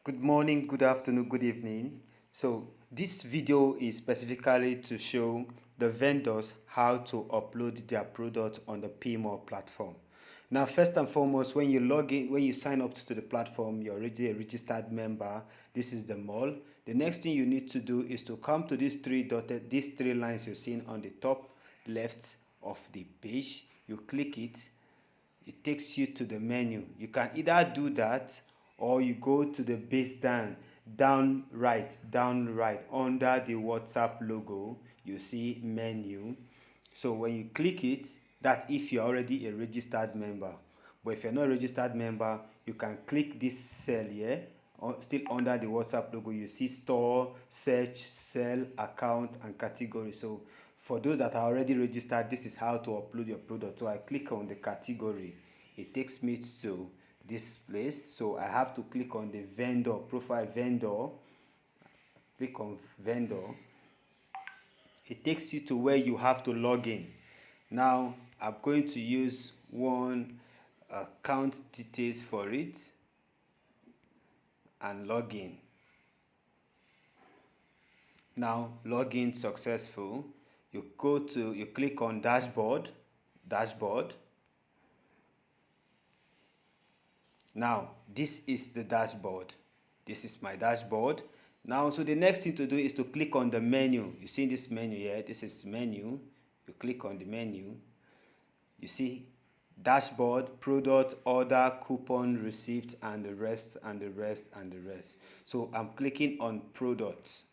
Good morning, good afternoon, good evening. So this video is specifically to show the vendors how to upload their product on the PMall platform. Now, first and foremost, when you log in, when you sign up to the platform, you're already a registered member. This is the mall. The next thing you need to do is to come to these these three lines you're seeing on the top left of the page. You click it, it takes you to the menu. You can either do that or you go to the base down right under the WhatsApp logo. You see menu. So when you click it, that if you're already a registered member. But if you're not a registered member, you can click this cell here, still under the WhatsApp logo. You see store, search, sell, account, and category. So for those that are already registered, this is how to upload your product. So I click on the category. It takes me to this place. So I have to click on the vendor, profile vendor. Click on vendor. It takes you to where you have to log in. Now I'm going to use one account details for it and log in. Now login successful. You click on dashboard. Now this is the dashboard. This is my dashboard. Now, so the next thing to do is to click on the menu. You see this menu here? This is menu. You click on the menu. You see dashboard, product, order, coupon, receipt, and the rest. So I'm clicking on products.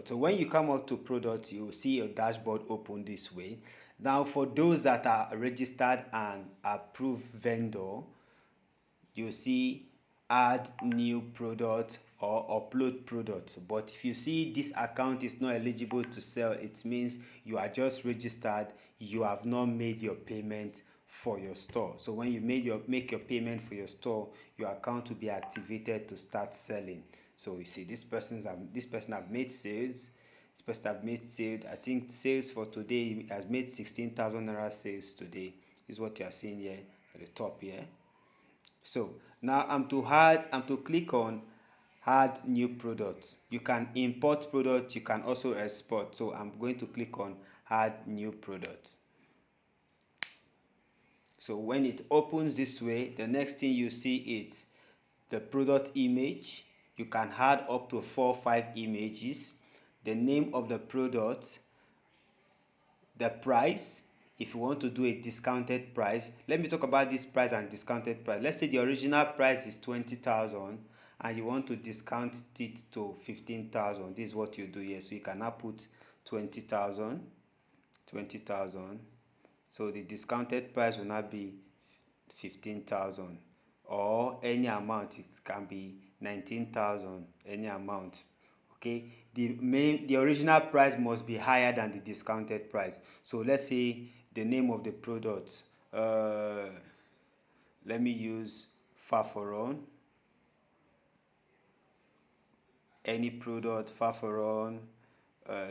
So when you come up to products, you will see your dashboard open this way. Now for those that are registered and approved vendor, you see add new product or upload product. But if you see this account is not eligible to sell, it means you are just registered, you have not made your payment for your store. So when you make your payment for your store, your account will be activated to start selling. So you see this person have made sales. This person have made sales. I think sales for today has made 16,000 naira sales today. This is what you are seeing here at the top here. So now I'm to click on add new product. You can import product, you can also export. So I'm going to click on add new product. So when it opens this way, the next thing you see is the product image. You can add up to 4 or 5 images, the name of the product, the price. If you want to do a discounted price, let me talk about this price and discounted price. Let's say the original price is 20,000 and you want to discount it to 15,000. This is what you do here. So you can now put 20,000. So the discounted price will not be 15,000 or any amount. It can be 19,000, any amount. Okay, the original price must be higher than the discounted price. So let's say the name of the product, let me use Faforon. Any product, Faforon,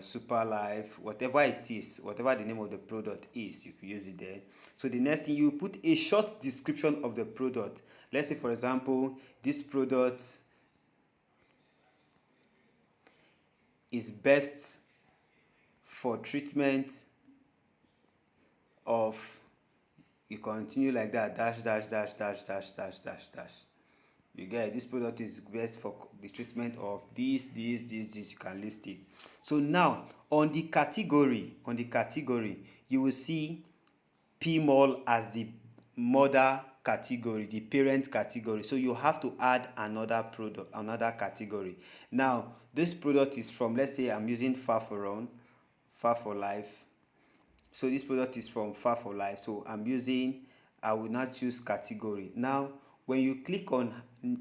Super Life, whatever it is, whatever the name of the product is, you can use it there. So the next thing, you put a short description of the product. Let's say, for example, this product is best for treatment of, you continue like that, dash. You get this product is best for the treatment of this, you can list it. So now on the category, you will see PMall as the mother category, the parent category. So you have to add another product, another category. Now this product is from, let's say I'm using Far for Life. So this product is from Far for Life. So I will not choose category. Now when you click on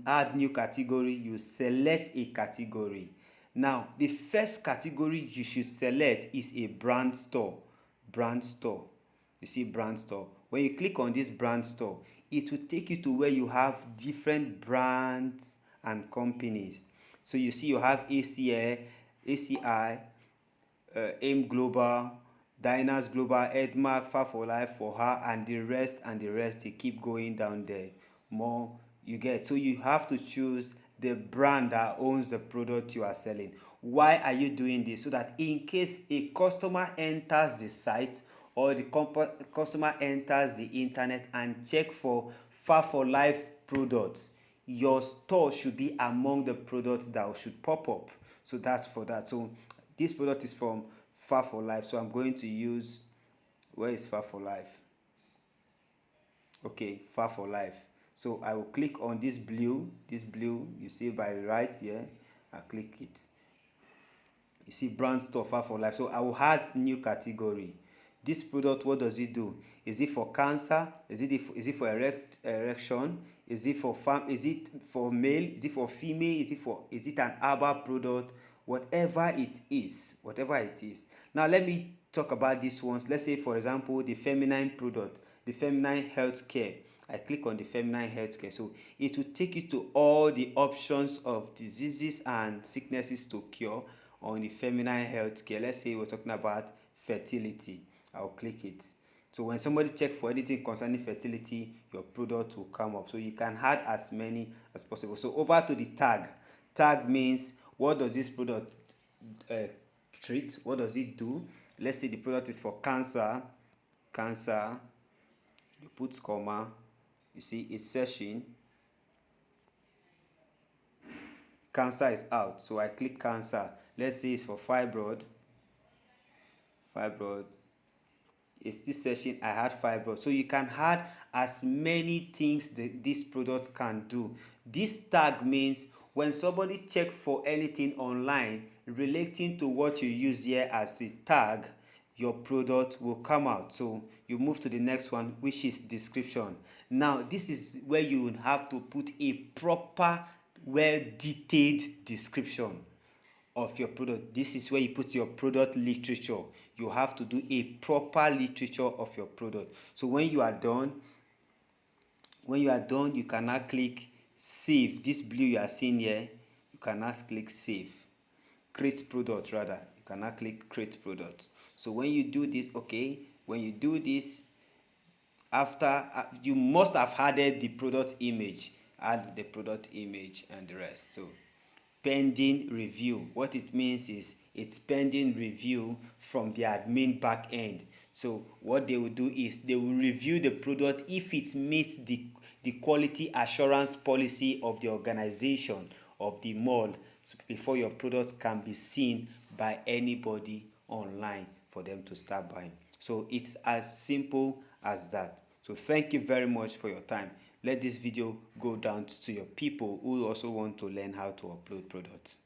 add new category, you select a category. Now the first category you should select is a brand store. You see brand store. When you click on this brand store, it will take you to where you have different brands and companies. So you see you have ACI, AIM Global, Diners Global, Edmark, Far for Life, For Her, and the rest and the rest. They keep going down there. More you get. So you have to choose the brand that owns the product you are selling. Why are you doing this? So that in case a customer enters the site or the customer enters the internet and check for Far for Life products, your store should be among the products that should pop up. So that's for that. So this product is from Far for Life. So I'm going to use, where is Far for Life? Okay, Far for Life. So I will click on this blue you see by right here. I click it. You see brand store Far for Life. So I will add new category. This product, what does it do? Is it for cancer? Is it for erection? Is it for is it for male? Is it for female? Is it an herbal product? Whatever it is, Now let me talk about these ones. Let's say for example the feminine product, the feminine health care. I click on the feminine health care. So it will take you to all the options of diseases and sicknesses to cure on the feminine health care. Let's say we're talking about fertility. I'll click it. So when somebody check for anything concerning fertility, your product will come up. So you can add as many as possible. So over to the tag. Tag means what does this product treat? What does it do? Let's say the product is for cancer. Cancer. You put comma. You see it's searching. Cancer is out. So I click cancer. Let's say it's for fibroid. Fibroid. It's still searching. I had fibroid. So you can add as many things that this product can do. This tag means when somebody check for anything online relating to what you use here as a tag, your product will come out. So you move to the next one, which is description. Now this is where you will have to put a proper, well detailed description of your product. This is where you put your product literature. You have to do a proper literature of your product. So when you are done, you can now click save. This blue you are seeing here, you can now click save. Create product rather. You can now click create product. So when you do this, okay, when you do this, after you must have added the product image. Add the product image and the rest. So pending review. What it means is it's pending review from the admin back end. So what they will do is they will review the product if it meets the quality assurance policy of the organization, of the mall, so before your product can be seen by anybody online for them to start buying. So it's as simple as that. So thank you very much for your time. Let this video go down to your people who also want to learn how to upload products.